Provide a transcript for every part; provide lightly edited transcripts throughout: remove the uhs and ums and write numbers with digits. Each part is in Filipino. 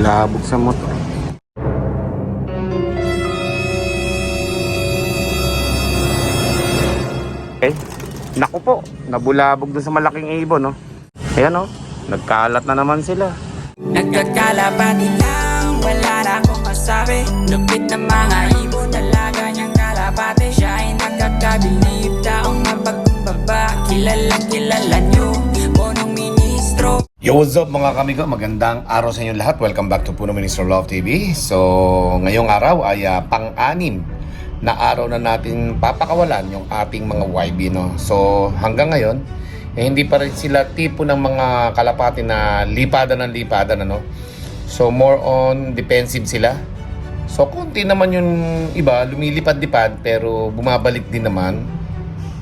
Nabulabog sa motor. Okay. Naku po, nabulabog dun sa malaking ibon, no? Ayan, no? Nagkalat na naman sila. Nagkakalapati lang, wala na akong masabi. Lupit na mga ibon, dalaga niyang kalapati. Siya ay nakakabilib, taong mapagkumbaba. Kilalang kilala niyo, punong ministro. Yo, what's up mga kamigo? Magandang araw sa inyo lahat. Welcome back to Puno Ministro Love TV. So, ngayong araw ay pang-anim na araw na natin papakawalan yung ating mga YB, no? So, hanggang ngayon, hindi pa rin sila tipo ng mga kalapati na lipadan ng lipadan, ano? So, more on defensive sila. So, konti naman yung iba, lumilipad-lipad, pero bumabalik din naman.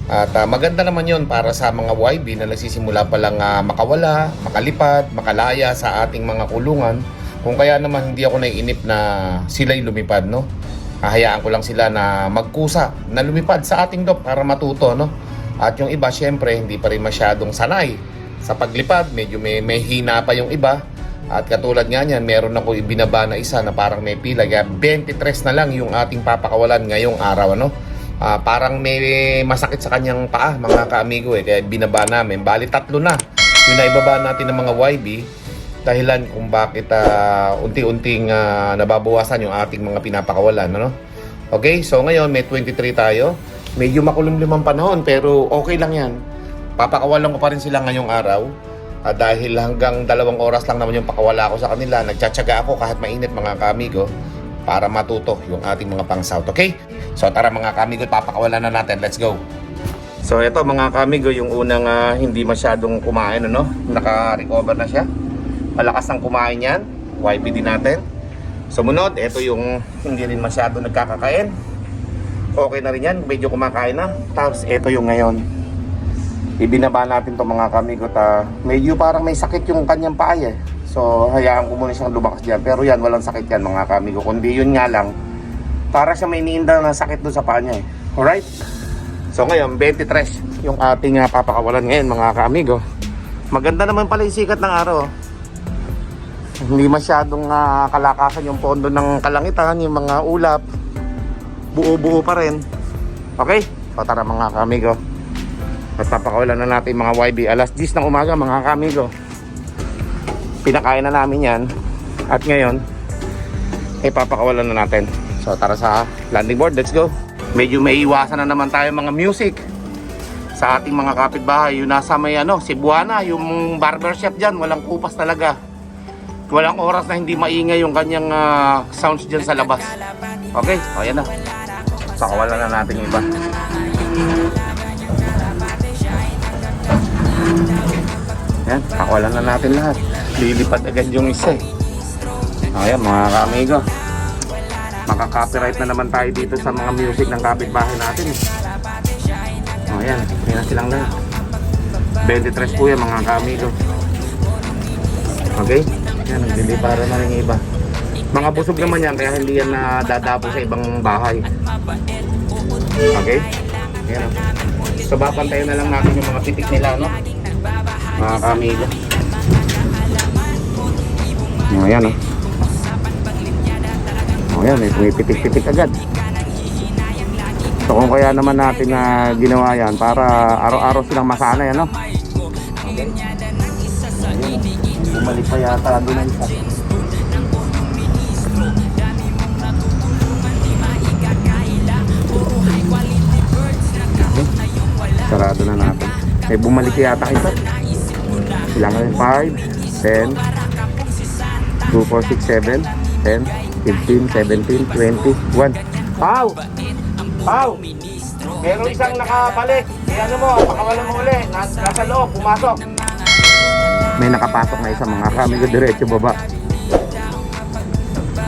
At maganda naman yon para sa mga YB na nagsisimula pa lang makawala, makalipad, makalaya sa ating mga kulungan. Kung kaya naman hindi ako naiinip na sila'y lumipad, no? Hahayaan ko lang sila na magkusa, na lumipad sa ating dop para matuto, no? At yung iba, syempre, hindi pa rin masyadong sanay sa paglipad. Medyo may hina pa yung iba. At katulad nga niyan, meron ako ibinaba na isa na parang may pila. Kaya 23 na lang yung ating papakawalan ngayong araw, ano? Parang may masakit sa kanyang paa, mga kaamigo, kaya binaba namin. Bali, 3 na yung naibaba natin ng mga YB. Dahilan kung bakit unti-unting nababawasan yung ating mga pinapakawalan, ano? Okay, so ngayon may 23 tayo. Medyo makulimlim ang panahon, pero okay lang yan. Papakawalan ko pa rin sila ngayong araw. Dahil hanggang 2 oras lang naman yung pakawala ko sa kanila. Nagtsatsaga ako kahit mainit, mga kaamigo, para matuto yung ating mga pang-south, okay? So tara mga kamigo, papakawalan na natin. Let's go! So ito mga kamigo, yung unang hindi masyadong kumain, ano? Naka-recover na siya. Malakas ang kumain yan. YB din natin. Sumunod, ito yung hindi rin masyado nagkakakain. Okay na rin yan, medyo kumakain na. Tapos ito yung ngayon. Ibinaba natin to mga kamigo. Medyo parang may sakit yung kanyang paa, eh. So hayaan ko muna siyang lumakas dyan. Pero yan, walang sakit yan mga kamigo. Kundi yun nga lang, para siya may iniinda na sakit doon sa paa niya, eh. Alright? So ngayon, 23 yung ating papakawalan ngayon mga kamigo. Maganda naman pala yung sikat ng araw. Hindi masyadong kalakasan yung pondo ng kalangitan, yung mga ulap. Buo-buo pa rin. Okay? So tara mga kamigo. At papakawalan na natin mga YB. Alas 10 ng umaga mga kamigo. Pinakain na namin yan. At ngayon, papakawalan na natin. So tara sa landing board. Let's go. Medyo may iwasan na naman tayo mga music sa ating mga kapitbahay. Yung nasa may Cebuana, yung barbershop dyan, walang kupas talaga. Walang oras na hindi maingay yung kanyang sounds dyan sa labas. Okay, o yan na. Pakawalan na natin yung iba. Yan, pakawalan na natin lahat. Lilipad agad yung isa, eh. Ayan mga kamigo, makaka-copyright na naman tayo dito sa mga music ng kapitbahay natin, eh. Ayan, yan na silang lahat. 23 po yan mga kamigo. Okay, yan, naglilipara na rin yung iba. Mga busog naman yan, kaya hindi yan nadadapo sa ibang bahay. Okay, yan. So babantayan na lang natin yung mga pitik nila, no? Mga kamigo. Ayan, oh. Ayan, may pitik-pitik agad. So kung kaya naman natin na ginawa yan para araw-araw silang masanay, ano? Okay. Bumalik pa yata doon ang isa. Sarado na natin. Bumalik yata isa. Ilang 5, 10, 2, 4, 6, 7, 10, 15, 17, 20, 1. Pau! Pau! Meron isang nakabalik. Ano mo, pakawalan mo uli. Nasa loob, pumasok. May nakapasok na isa mga kamigo, diretso baba.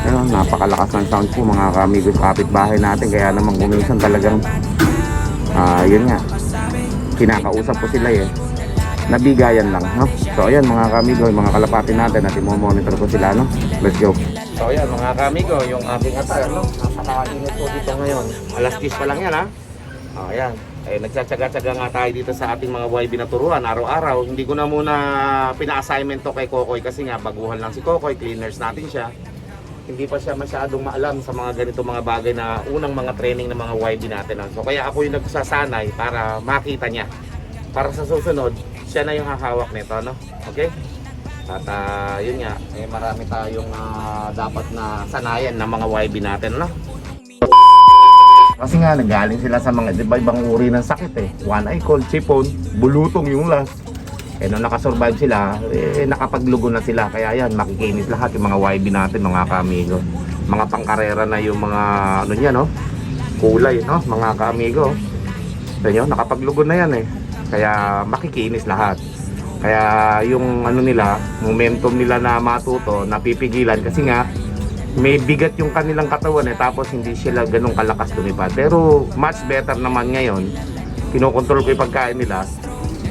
Ayun, napakalakas ng sound po mga kamigo sa kapitbahay natin. Kaya naman kuminsan talagang yun nga, kinakausap ko sila, eh. Nabigayan lang, no? So ayan mga kamigo, yung mga kalapati natin at i-monitor ko sila, no? Let's go. So ayan mga kamigo, yung ating attire, no? Napakainit po dito ngayon. Alas 10 pa lang yan, ha? Ayan. Nagtsatsaga-tsaga nga tayo dito sa ating mga YB na turuan araw-araw. Hindi ko na muna pina-assignment to kay Kokoy kasi nga baguhan lang si Kokoy, cleaners natin siya. Hindi pa siya masyadong maalam sa mga ganito mga bagay na unang mga training ng mga YB natin. So kaya ako yung nagsasanay para makita niya. Para sa susunod, siya na yung hahawak nito, no? Okay? At yun nga, marami tayong dapat na sanayan ng mga YB natin, no? Kasi nga nagaling sila sa mga ibang uri ng sakit eh. One eye cold, sipon, bulutong yung last. Nung nakasurvive sila, nakapaglugo na sila. Kaya yan, makikinis lahat yung mga YB natin, mga kaamigo. Mga pangkarera na yung mga ano niya, no? Kulay, no? Mga kaamigo. Ganyan, nakapaglugo na yan eh. Kaya makikinis lahat. Kaya yung ano nila, momentum nila na matuto, napipigilan kasi nga may bigat yung kanilang katawan eh, tapos hindi sila ganun kalakas lumipad. Pero much better naman ngayon, kinokontrol ko yung pagkain nila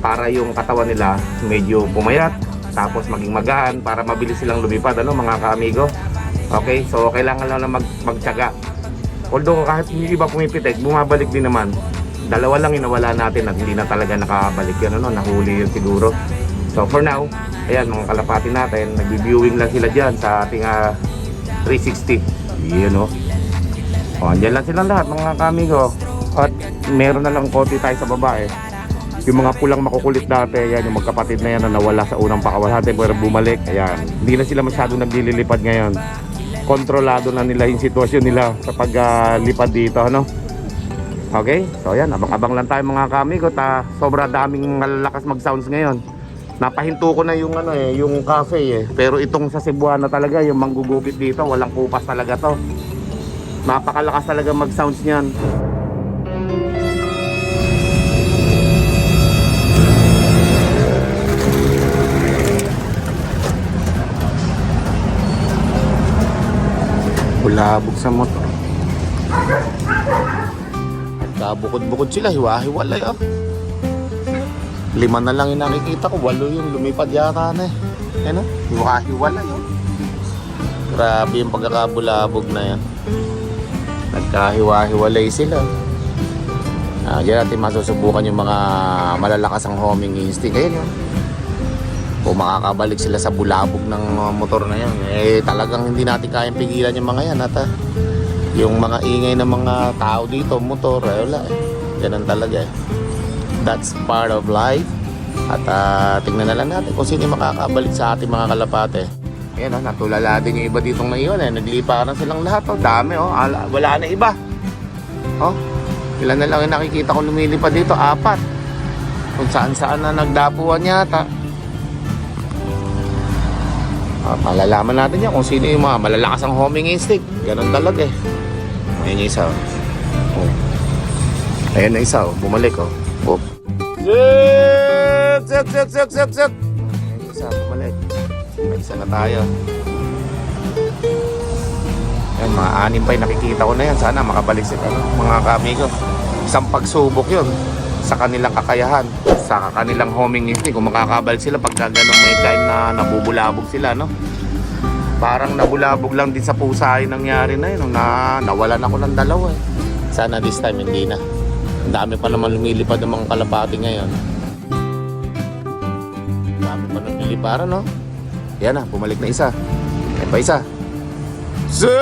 para yung katawan nila medyo pumayat, tapos maging magaan para mabilis silang lumipad, ano mga kaamigo. Okay, so kailangan lang na magtiyaga. Although kahit yung iba pumipitik, bumabalik din naman. Dalawa lang inawala natin at hindi na talaga nakabalik yun, ano, nahuli yun siguro. So for now, ayan mga kalapati natin, nag-viewing lang sila dyan sa ating 360. Yun o. Andyan lang silang lahat mga kamigo. At meron na lang konti tayo sa babae. Yung mga pulang makukulit dati, yan yung magkapatid na yan na nawala sa unang pakawalan natin pero bumalik. Ayan. Hindi na sila masyadong naglilipad ngayon. Kontrolado na nila yung sitwasyon nila sa paglipad dito, ano? Okay? So ayan, abang-abang lang tayo mga kamigo. Sobra daming malalakas mag-sounds ngayon. Napahinto ko na yung ano yung cafe eh. Pero itong sa Cebuana talaga, yung manggugupit dito, walang kupas talaga to. Napakalakas talaga mag-sounds niyan. Bulabog sa motor. Nagkabukod-bukod sila, hiwa-hiwalay oh. 5 na lang yung nakikita ko, 8 yung lumipad yata na eh. Ano? Hiwa-hiwalay oh. Grabe yung pagkakabulabog na yan. Nagkahiwa-hiwalay sila. Diyan natin masusubukan yung mga malalakas ang homing instinct. Ayun yun. Kung makakabalik sila sa bulabog ng motor na yan, talagang hindi natin kayang pigilan yung mga yan. At yung mga ingay ng mga tao dito, motor, wala eh. Ganun talaga eh. That's part of life. At tingnan na lang natin kung sino makakabalik sa ating mga kalapate. Ayan o, natulala din yung iba ditong naiwan eh. Nagliparan silang lahat o. Dami o, wala na iba. O, ilan na lang yung nakikita ko lumilipad dito? 4. Kung saan-saan na nagdapuan yata. Malalaman natin yan kung sino yung mga malalakas ang homing instinct. Ganon talaga eh. Ayan yung isa o. Ayan na isa o, bumalik o. Set. Ayan isa, bumalik. May isa na tayo. Ayan, mga 6 pa yung nakikita ko na yan. Sana makabalik sila, mga kamigo. Isang pagsubok yun sa kanilang kakayahan, sa kanilang homing instinct. Kung makakabalik sila pagka ganun may time na nabubulabog sila, no? Parang nabulabog lang din sa pusa yung nangyari na yun. Nawalan ako ng 2 eh. Sana this time hindi na. Ang dami pa naman lumilipad ng mga kalapati ngayon. Ang dami pa nang liliparan, no? Yan na, bumalik na isa. Yan pa isa. Set.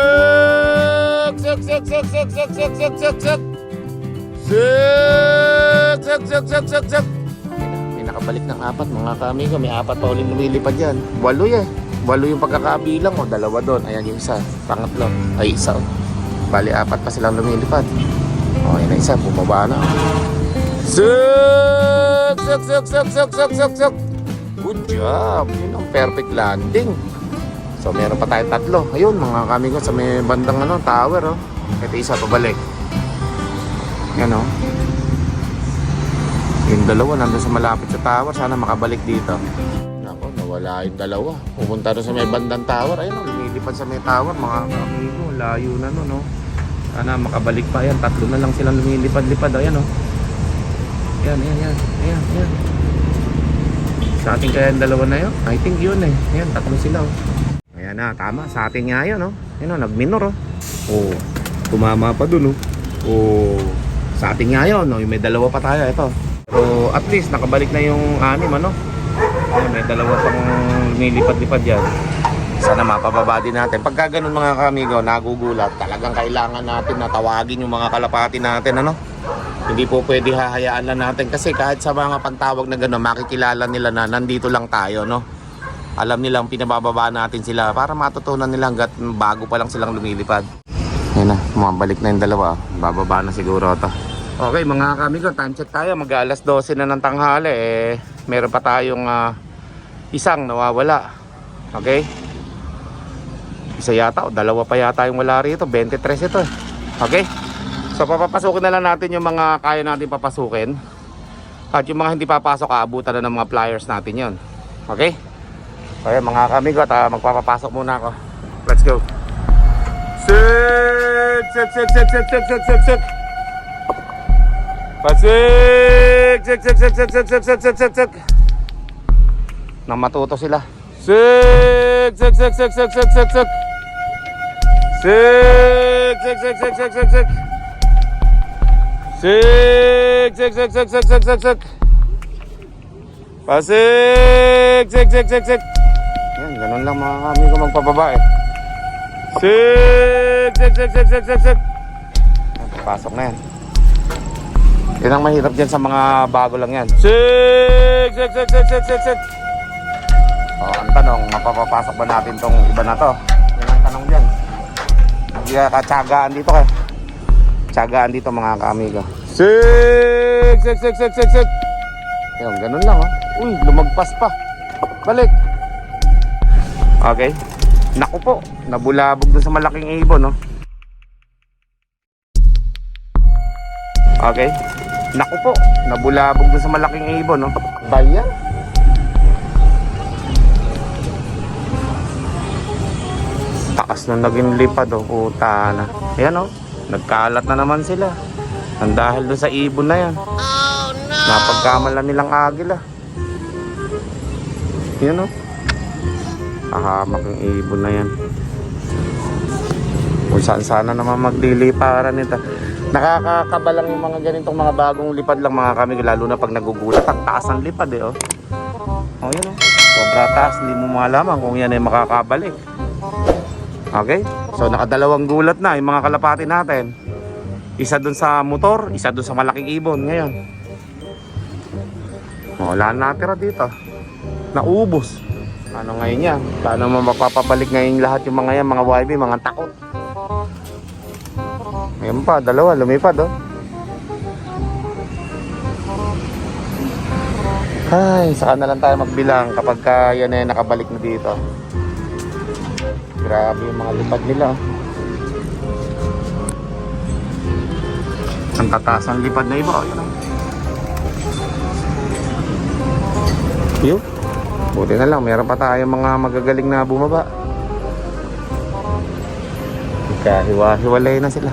May nakabalik ng 4 mga kamigo. May 4 pa uling lumilipad yan. 8 eh. 8 yung pagkakabilang o. 2 doon. Ayan yung isa. Pangatlo. Ay isa o. Bali 4 pa silang lumilipad. O yun na isa. Bumaba na. Set. Good job. Yun ang perfect landing. So meron pa tayong 3. Ayun mga kamigo sa may bandang tower o. Ito isa pabalik. Yan o. Yung 2 nandun sa malapit sa tower. Sana makabalik dito. Ako, nawala yung 2. Pupunta doon sa may bandang tower. Ayun o, lumilipad sa may tower. Mga kamigo, layo na no, no. Sana makabalik pa. Ayan, 3 na lang silang lumilipad-lipad. Ayan o. Ayan. Sa ating kaya yung 2 na yun. I think yun eh. Ayan, 3 sila o. Ayan na, tama. Sa atin nga yun o. Ayan o, nagminor o. Oh, tumama pa dun o. Oh. Sa atin nga yun, no? May dalawa pa tayo, ito. Pero at least nakabalik na yung 6, ano? Ayun, may dalawa pang nilipad-lipad yan. Sana mapababa din natin. Pagka ganun mga kamigo, nagugulat, talagang kailangan natin na tawagin yung mga kalapati natin, ano? Hindi po pwede hahayaan lang natin kasi kahit sa mga pagtawag na gano'n, makikilala nila na nandito lang tayo, no? Alam nilang pinabababa natin sila para matutunan nila hanggat bago pa lang silang lumilipad. Yan na, bumabalik na yung dalawa. Bababa na siguro ito. Okay mga kamigo, time check tayo. Mag-alas 12 na ng tanghali. Meron pa tayong isang nawawala. Okay? Isa yata o dalawa pa yata yung wala rito. 23 ito. Okay? So papapasukin na lang natin yung mga kaya natin papasukin. At yung mga hindi papasok, aabutan na ng mga flyers natin yon. Okay? Okay mga kamigo, magpapapasok muna ako. Let's go. Sik! Pasik! Sik! Nang matuto sila. Sik! Sik! Pasik! Sik! Yan, ganun lang mga kami ko magpababa eh. Sik! Pasok na yan. Yan ang mahirap dyan sa mga bago lang yan. Sik! O, ang tanong, mapapapasok ba natin tong iba na to? Yan ang tanong dyan. Hindi ka tsagaan dito kayo. Tsagaan dito mga kamigo. Sik! Yan, ganun lang oh. Uy, lumagpas pa. Balik. Okay. Naku po, nabulabog dun sa malaking ibon, no? Okay. Naku po, nabulabog dun sa malaking ibon, no? Bayan. Taas na naging lipad, oh. Puta na. Ayan, oh. Nagkalat na naman sila. Ang dahil dun sa ibon na yan. Oh, no! Napagkamalan nilang agila. Yan, oh. Kahamak yung ibon na yan. Kung saan sana naman magliliparan nito. Nakakakabalang yung mga ganitong mga bagong lipad lang mga kami, lalo na pag nagugulat. Ang taas ng lipad eh, oh. Oh, yun oh. Sobra taas, hindi mo malaman kung yan ay makakabalik. Okay? So nakadalawang gulat na yung mga kalapati natin. Isa dun sa motor, isa dun sa malaking ibon ngayon. Wala na natira dito. Naubos. Ano ngayon yan? Paano mo mapapabalik ngayon lahat yung mga yan, mga YB, mga takot. Ngayon pa, dalawa, lumipad oh. Ay, saka na lang tayo magbilang kapag yan ay nakabalik na dito. Grabe yung mga lipad nila oh. Ang tataas ang lipad na iba oh, yun oh. Yun. Buti na lang, meron pa tayong mga magagaling na bumaba. Hiwa-hiwalay na sila.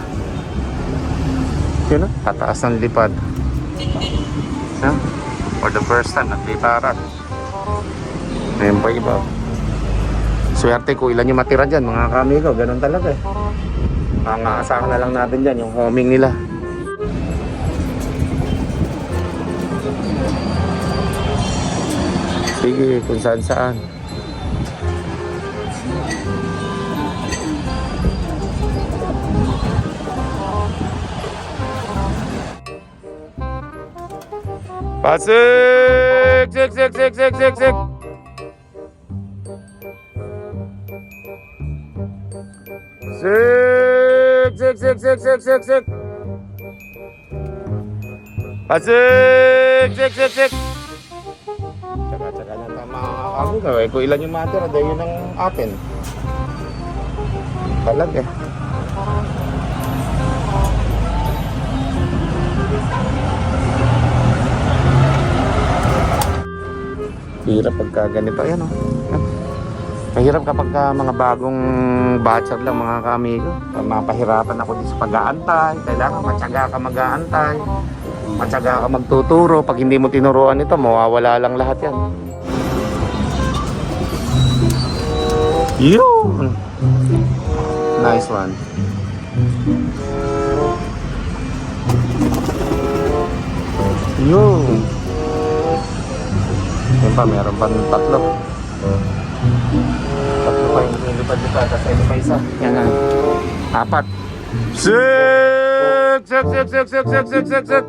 Yun o, tataas ng lipad. For the first time, nagliparan. Ngayon pa iba. Swerte ko ilan yung matira dyan, mga kamigo. Ganun talaga eh. Ang aasahan na lang natin dyan, yung homing nila. Sige, kung saan saan. Pasik! Sik! Sik! Pasik! Sik! Tsaka na tama ako gawin. Kung ilan yung matira, dahil yun ang atin. Talag eh. Hirap pagka ganito. Ayan o. Mahirap kapag mga bagong batcher lang mga kamigo. Mapahirapan ako dito sa pag-aantay. Kailangan matyaga ka mag-aantay. Matyaga ka magtuturo. Pag hindi mo tinuruan ito, mawawala lang lahat yan. Yun! Nice one. Yun. Yun pa, meron pa ng tatlo. Tatlo pa yung lipad-lipad. Tapos ito pa isa. Yan na. Apat. Sik! Sik! Sik! Sik! Sik! Sik! Sik! Sik! Sik!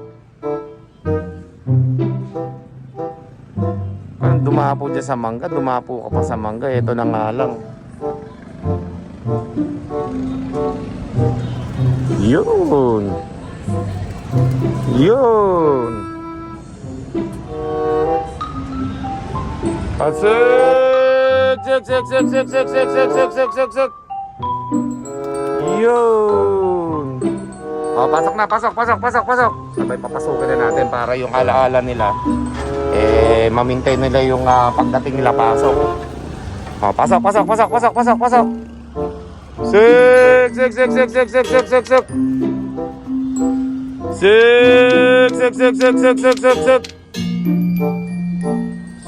Parang dumapo dyan sa mangga. Dumapo ka pa sa mangga. Ito na nga lang. Yun. Yun. Pasik. Sik, sik, sik, sik, sik, sik, sik, sik, sik, sik, sik. Yun. Oh, pasok na, pasok, pasok, pasok, pasok. Sabay papasukin na natin para yung alaala nila ma-maintain nila yung pagdating nila pasok. Oh, pasok, pasok, pasok, pasok, pasok, pasok. Sik, sik, sik, sik, sik, sik, sik, sik, sik. Sik, sik, sik, sik, sik, sik, sik, sik.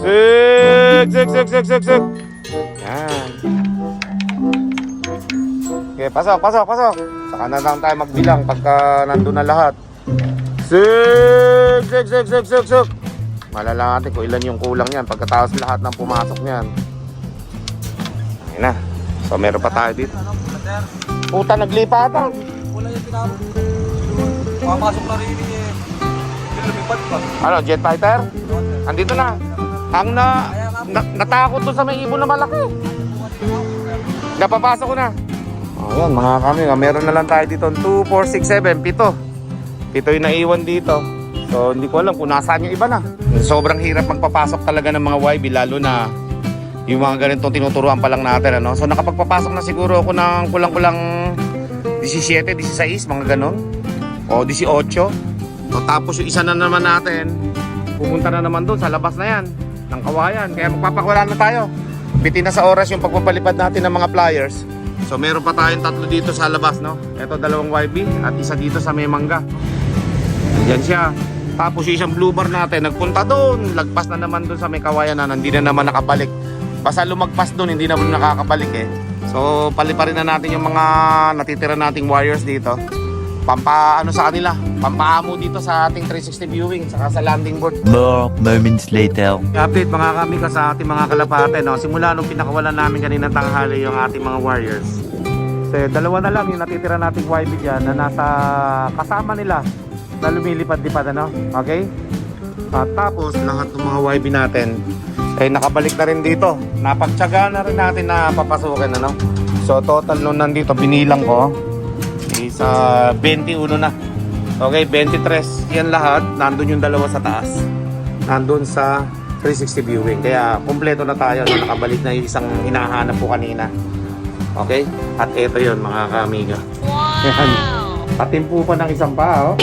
Sik, sik, sik, sik, sik, sik. Yan. Okay, pasok, pasok, pasok. Saka na lang tayo magbilang pagka nandun na lahat. Sik, sik, sik, sik, sik, sik. Malala natin kung ilan yung kulang yan pagkatapos lahat ng pumasok niyan. Ayun na. So meron pa tayo dito. Puta, naglipatan. Wala yung pinapos. Pumasok na rin eh. Lumipad pa. Ano, jet fighter? Andito na. Ang natakot doon sa may ibon na malaki. Napapasok ko na. Ayan mga kami, meron na lang tayo dito 2, 4, 6, 7, 7 yung naiwan dito. So hindi ko alam kung nasaan yung iba na. Sobrang hirap magpapasok talaga ng mga YB, lalo na yung mga ganitong tinuturuan pa lang natin, ano? So nakapagpapasok na siguro ako ng kulang-kulang 17, 16, mga ganon. O 18. So tapos yung isa na naman natin, pumunta na naman doon sa labas na yan ng kawayan. Kaya magpapakawala na tayo. Bitin na sa oras yung pagpapalipad natin ng mga flyers. So meron pa tayong tatlo dito sa labas, no? Ito 2 YB at isa dito sa may mangga. Yan siya. Tapos yung isang blue bar natin nagpunta doon, lagpas na naman doon sa may kawayan na hindi na naman nakabalik. Basta lumagpas doon, hindi na nakakabalik eh. So paliparin na natin yung mga natitira nating wires dito. Pampaano sa kanila, pampaamo dito sa ating 360 viewing saka sa landing board. More moments later. Update mga kami ka sa ating mga kalapate, no? Simula nung pinakawalan namin kanina tanghali yung ating mga wires. So dalawa na lang yung natitira nating YB dyan na nasa kasama nila na lumilipad-lipad, ano? Okay? At tapos lahat ng mga YB natin ay nakabalik na rin dito. Napagtyagaan na rin natin na papasukin, ano? So total nung nandito binilang ko is 21 na. Okay, 23 yan lahat. Nandun yung dalawa sa taas, nandun sa 360 viewing. Kaya kumpleto na tayo, no? Nakabalik na yung isang hinahanap po kanina. Okay? At ito yun mga kamiga. Wow! Patimpo pa ng isang pa, oh.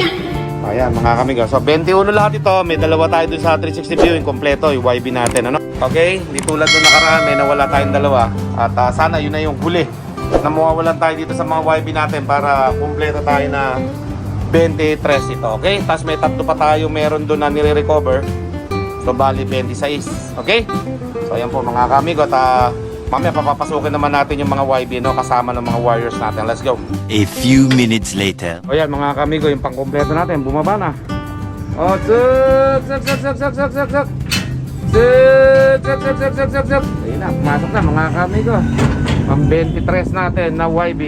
Ayan mga kamiga. So 21 lahat ito. May dalawa tayo dun sa 360 viewing. Kompleto yung YB natin, ano? Okay? Di tulad nung nakaraan, may nawala tayong dalawa. At sana yun na yung huli na mawawalan tayo dito sa mga YB natin para kumpleto tayo na 23 ito. Okay? Tapos may tatlo pa tayo meron doon na nire-recover. So bali 26. Okay? So ayan po mga kamigo. At mamaya papapasukin naman natin yung mga YB, no? Kasama ng mga wires natin. Let's go. A few minutes later. O yan mga kamigo, yung pangkompleto natin, bumaba na. O, suk, suk, suk, suk, suk, suk, suk, suk. Suk, suk, suk, suk, suk, suk, suk. Ayun na, pumasok na mga kamigo. Ang 23 natin na YB.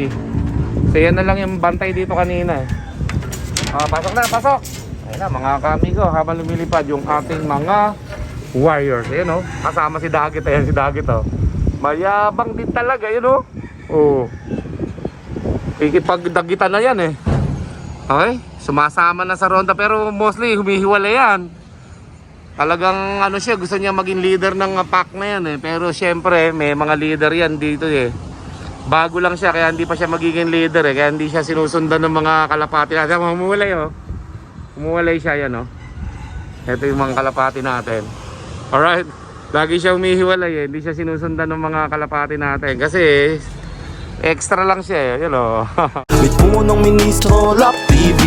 So yan na lang yung bantay dito kanina eh. O, pasok na, pasok. Ayun na mga kamigo, habang lumilipad yung ating mga wires. Ayun o, kasama si Dagit. Ayan si Dagit o. Mayabang din talaga, yun o. Oh. Ikipagdagitan na yan eh. Okay? Sumasama na sa ronda pero mostly humihiwalay yan. Talagang ano siya, gusto niya maging leader ng pack na yan eh. Pero syempre may mga leader yan dito eh. Bago lang siya kaya hindi pa siya magiging leader eh. Kaya hindi siya sinusundan ng mga kalapati natin. Humuwalay oh. Humuwalay siya yan oh. Ito yung mga kalapati natin. Alright. Lagi siya humihiwalay eh. Hindi siya sinusundan ng mga kalapati natin. Kasi extra lang siya eh. Yun o. With punong ministro, Love TV.